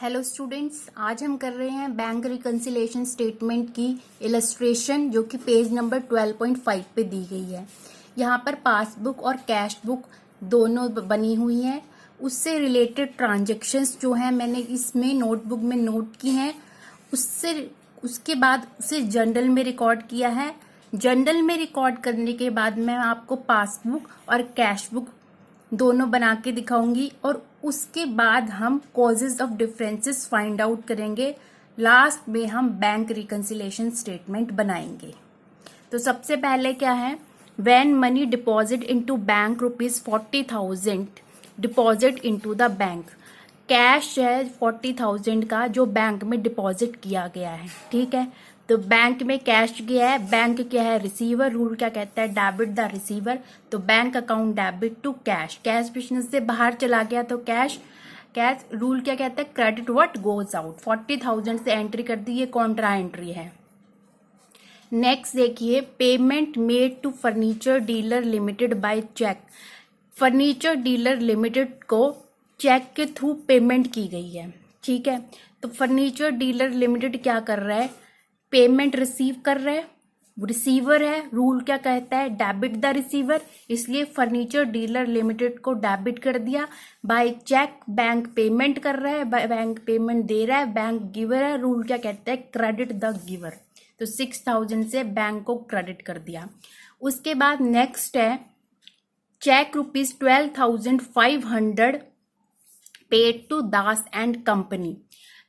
Hello students, आज हम कर रहे हैं बैंक रिकन्सिलेशन स्टेटमेंट की इलस्ट्रेशन जो कि पेज नंबर 12.5 पे दी गई है। यहाँ पर पासबुक और कैश बुक दोनों बनी हुई हैं। उससे रिलेटेड ट्रांजैक्शंस जो हैं मैंने इसमें नोटबुक में नोट की हैं। उसके बाद उसे जर्नल में रिकॉर्ड किया है। जर्नल में रिकॉर्ड करने के बाद मैं आपको पासबुक और कैश बुक दोनों बना के दिखाऊंगी और उसके बाद हम causes of differences find out करेंगे। लास्ट में हम बैंक रिकन्सिलेशन स्टेटमेंट बनाएंगे। तो सबसे पहले क्या है, when money deposit into bank ₹40,000 deposit into the bank. Cash है 40,000 का जो बैंक में डिपॉजिट किया गया है, ठीक है। तो बैंक में कैश गया है, बैंक क्या है रिसीवर, रूल क्या कहता है डेबिट द रिसीवर। तो bank account debit to cash, cash business से बाहर चला गया तो कैश रूल क्या कहता है क्रेडिट व्हाट गोज आउट। 40,000 से एंट्री कर दी, ये कॉन्ट्रा एंट्री है। नेक्स्ट देखिए, payment made to furniture dealer limited by cheque. Furniture dealer limited को चेक के थ्रू पेमेंट की गई है, ठीक है। तो फर्नीचर डीलर लिमिटेड क्या कर रहा है, पेमेंट रिसीव कर रहा है, रिसीवर है, रूल क्या कहता है डेबिट द रिसीवर, इसलिए फर्नीचर डीलर लिमिटेड को डेबिट कर दिया। बाय चेक बैंक पेमेंट कर रहा है, बैंक पेमेंट दे रहा है, बैंक गिवर है, रूल क्या कहता है क्रेडिट द गिवर। तो 6,000 से बैंक को क्रेडिट कर दिया। उसके बाद नेक्स्ट है cheque ₹12,500 paid to Das and company.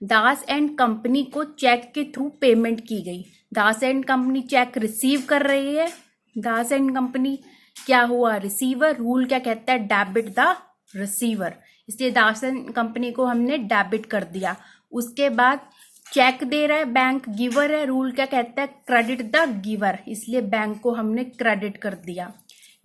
Das and company को चेक के थ्रू पेमेंट की गई। Das and company cheque receive कर रही है, दास एंड कंपनी क्या हुआ रिसीवर, रूल क्या कहता है डेबिट द रिसीवर, इसलिए दास एंड कंपनी को हमने डेबिट कर दिया। उसके बाद चेक दे रहा है बैंक, गिवर है, रूल क्या कहता है क्रेडिट द गिवर, इसलिए बैंक को हमने क्रेडिट कर दिया।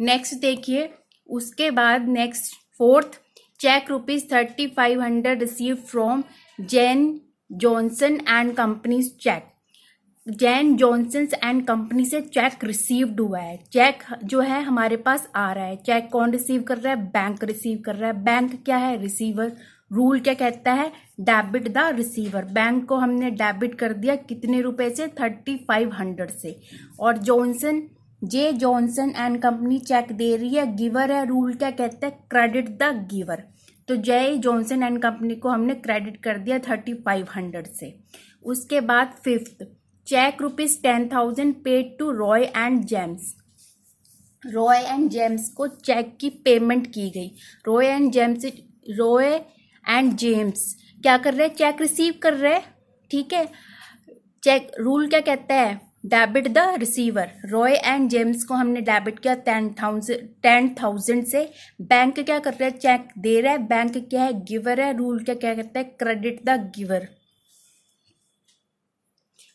नेक्स्ट देखिए, उसके बाद next fourth cheque ₹3500 receive from Jain Johnson and companies cheque. Jain Johnson and company से चेक रिसीव्ड हुआ है, चेक जो है हमारे पास आ रहा है। चेक कौन रिसीव कर रहा है, बैंक रिसीव कर रहा है, बैंक क्या है रिसीवर, रूल क्या कहता है डेबिट द रिसीवर। बैंक को हमने डेबिट कर दिया कितने रुपए से 3500 से। और जे जॉनसन एंड कंपनी चेक दे रही है, गिवर है, रूल क्या कहता है क्रेडिट द गिवर। तो जे जॉनसन एंड कंपनी को हमने क्रेडिट कर दिया 3500 से। उसके बाद fifth cheque ₹10,000 paid to Roy and James. Roy and James को चेक की पेमेंट की गई। रॉय एंड जेम्स क्या कर रहे हैं, चेक रिसीव कर रहे हैं, ठीक है। चेक रूल क्या कहता है debit the receiver. Roy and James को हमने डेबिट किया 10,000 से। बैंक क्या कर रहा है चेक दे रहा है, बैंक क्या है गिवर है, रूल क्या कहता है क्रेडिट द गिवर।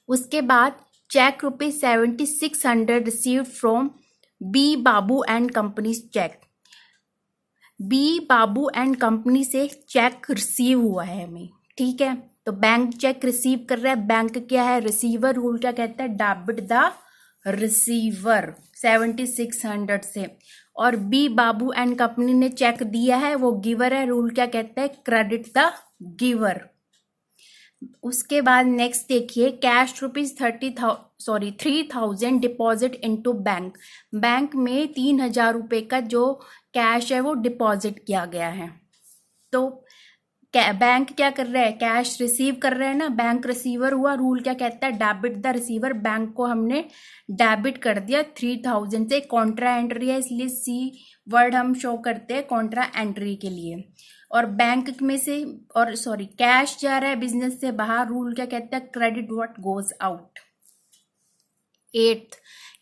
उसके बाद cheque ₹7,600 received from B Babu and company cheque. B Babu and company से चेक रिसीव हुआ है हमें, ठीक है। तो बैंक चेक रिसीव कर रहा है, बैंक क्या है रिसीवर, रूल क्या कहता है डेबिट द रिसीवर 7,600 से। और बी बाबू एंड कंपनी ने चेक दिया है, वो गिवर है, रूल क्या कहता है क्रेडिट द गिवर। उसके बाद नेक्स्ट देखिए, cash ₹3,000 deposit into bank. Bank में 3,000 रुपये का जो कैश है वो डिपॉजिट किया गया है। तो बैंक क्या कर रहा है, कैश रिसीव कर रहा है ना, बैंक रिसीवर हुआ, रूल क्या कहता है डेबिट द रिसीवर। बैंक को हमने डेबिट कर दिया 3,000 से। कॉन्ट्रा एंट्री है इसलिए सी वर्ड हम शो करते हैं कॉन्ट्रा एंट्री के लिए। और बैंक में से कैश जा रहा है बिजनेस से बाहर, रूल क्या कहता है credit what goes out. 8th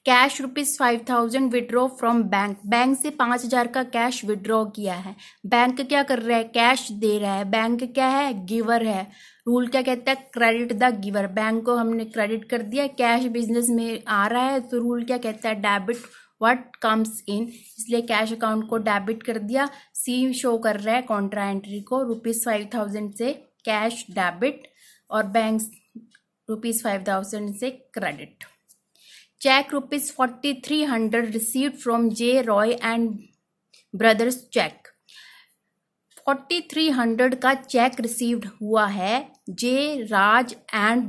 cash ₹5,000 withdraw from bank. Bank से 5,000 का कैश विड्रॉ किया है। बैंक क्या कर रहा है कैश दे रहा है, बैंक क्या है गिवर है, रूल क्या कहता है क्रेडिट द गिवर। बैंक को हमने क्रेडिट कर दिया, कैश बिजनेस में आ रहा है तो रूल क्या कहता है डेबिट व्हाट कम्स इन, इसलिए कैश अकाउंट को डेबिट कर दिया। सी शो कर रहा है कॉन्ट्रा एंट्री को, ₹5,000 से कैश डेबिट और बैंक ₹5,000 से credit. Cheque ₹4,300 received from J Roy and brothers cheque. 4300 का चेक रिसीव्ड हुआ है जे राज एंड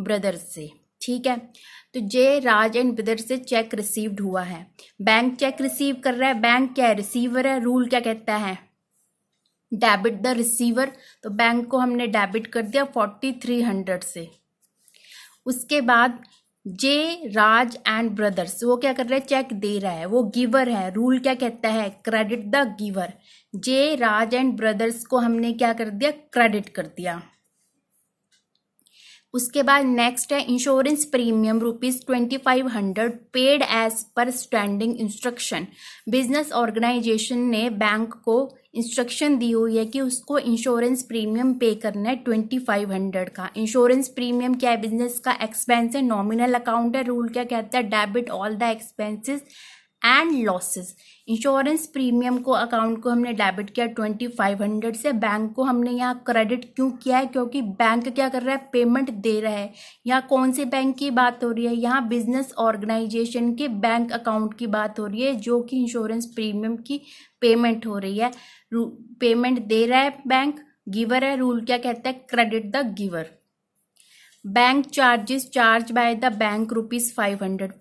ब्रदर्स से। ठीक है, तो जे राज एंड ब्रदर्स से चेक रिसीव्ड हुआ है। बैंक चेक रिसीव कर रहा है, बैंक क्या है, रिसीवर है। रूल क्या कहता है, डेबिट द रिसीवर। तो बैंक को हमने डेबिट कर दिया 4300 से। उसके बाद जे राज एंड ब्रदर्स, वो क्या कर रहे हैं, चेक दे रहा है, वो गिवर है। रूल क्या कहता है, credit the giver. J Raj and brothers को हमने क्या कर दिया, क्रेडिट कर दिया। उसके बाद नेक्स्ट है insurance premium ₹2500 paid as per standing instruction. Business organisation ने बैंक को इंस्ट्रक्शन दी हुई है कि उसको इंश्योरेंस प्रीमियम पे करना है 2500 का। इंश्योरेंस प्रीमियम क्या है, बिजनेस का एक्सपेंस है, नॉमिनल अकाउंट है। रूल क्या कहता है, debit all the expenses and losses. Insurance premium को अकाउंट को हमने डेबिट किया 2500 से। बैंक को हमने यहाँ क्रेडिट क्यों किया है, क्योंकि बैंक क्या कर रहा है, पेमेंट दे रहा है। यहाँ कौन से बैंक की बात हो रही है, यहाँ बिजनेस ऑर्गेनाइजेशन के बैंक अकाउंट की बात हो रही है, जो कि इंश्योरेंस प्रीमियम की पेमेंट हो रही है। पेमेंट दे रहा है बैंक, गिवर है। रूल क्या कहता है, credit the giver. Bank charges charge by the bank ₹500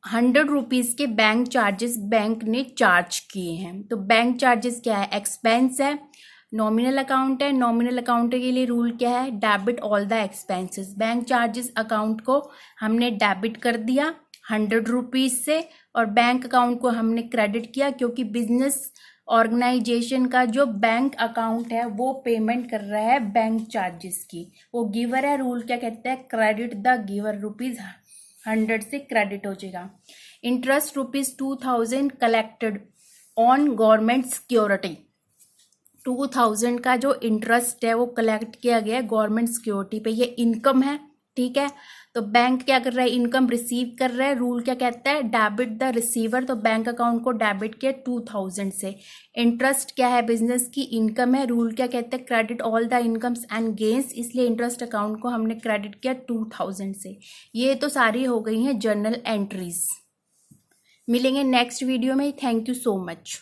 ₹100 के बैंक चार्जेस बैंक ने चार्ज किए हैं। तो बैंक चार्जेस क्या है, एक्सपेंस है, नॉमिनल अकाउंट है। नॉमिनल अकाउंट के लिए रूल क्या है, debit all the expenses. Bank charges account को हमने डेबिट कर दिया ₹100 से, और बैंक अकाउंट को हमने क्रेडिट किया, क्योंकि बिजनेस ऑर्गेनाइजेशन का जो बैंक अकाउंट है वो पेमेंट कर रहा है बैंक चार्जेस की, वो गिवर है। रूल क्या कहता है, क्रेडिट द गिवर, ₹100 से क्रेडिट हो जाएगा। Interest ₹2000 collected on government security. 2000 का जो इंटरेस्ट है वो कलेक्ट किया गया है गवर्नमेंट सिक्योरिटी पे, ये इनकम है। ठीक है, तो बैंक क्या कर रहा है, इनकम रिसीव कर रहा है। रूल क्या कहता है, डेबिट द रिसीवर। तो बैंक अकाउंट को डेबिट किया 2000 से। इंटरेस्ट क्या है, बिजनेस की इनकम है। रूल क्या कहता है, credit all the incomes and gains, इसलिए इंटरेस्ट अकाउंट को हमने क्रेडिट किया 2000 से। ये तो सारी हो गई हैं जर्नल एंट्रीज। मिलेंगे नेक्स्ट वीडियो में। Thank you so much.